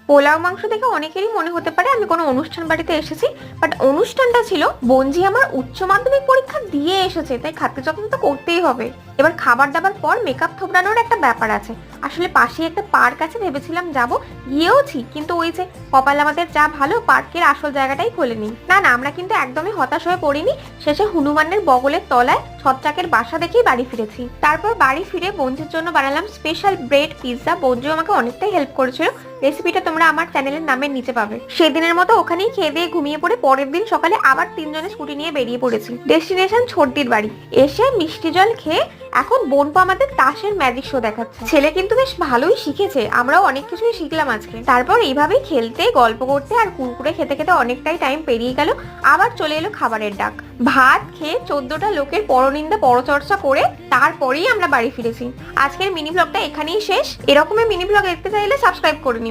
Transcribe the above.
পোলাও মাংস দেখে অনেকেরই মনে হতে পারে আমি কোনো অনুষ্ঠান বাড়িতে এসেছি, বাট অনুষ্ঠানটা ছিল বোনঝি আমার উচ্চ মাধ্যমিক পরীক্ষা দিয়ে এসেছে, তাই খাদ্য যত্ন তো করতেই হবে। এবার খাবার দাবার পর মেকআপ থোবড়ানোর একটা ব্যাপার আছে। আসলে পাশে একটা পার্ক আছে, ভেবেছিলাম যাব, গিয়েওছি, কিন্তু ওই যে কপাল আমাদের যা ভালো, পার্কের আসল জায়গাটাই খোলেনি। না না, আমরা কিন্তু একদমই হতাশ হয়ে পড়িনি। শেষে হনুমানের বগলের তলায় ছত্রাকের বাসা দেখেই বাড়ি ফিরেছি। তারপর বাড়ি ফিরে বোনঝির জন্য বানালাম স্পেশাল ব্রেড পিৎজা। বোনঝি আমাকে অনেকটাই হেল্প করেছিল, রেসিপিটা তোমরা আমার চ্যানেলের নামের নিচে পাবে। সেদিনের মতো ওখানেই খেয়ে দিয়ে ঘুমিয়ে পড়ে পরের দিন সকালে আবার তিনজনে স্কুটি নিয়ে বেরিয়ে পড়েছি ডেস্টিনেশন ছোটদির বাড়ি। এসে মিষ্টি জল খেয়ে এখন বোনপো আমাদের তাসের ম্যাজিক শো দেখাচ্ছে। ছেলে কিন্তু বেশ ভালোই শিখেছে, আমরাও অনেক কিছুই শিখলাম আজকে। তারপর এইভাবেই খেলতে, গল্প করতে আর কুরকুরে খেতে খেতে অনেকটাই টাইম পেরিয়ে গেল। আবার চলে এলো খাবারের ডাক। ভাত খেয়ে 14টা লোকের পরনিন্দা পরচর্চা করে তারপরেই আমরা বাড়ি ফিরেছি। আজকের মিনি ব্লগটা এখানেই শেষ। এরকমের মিনি ব্লগ দেখতে চাইলে সাবস্ক্রাইব করে নিও।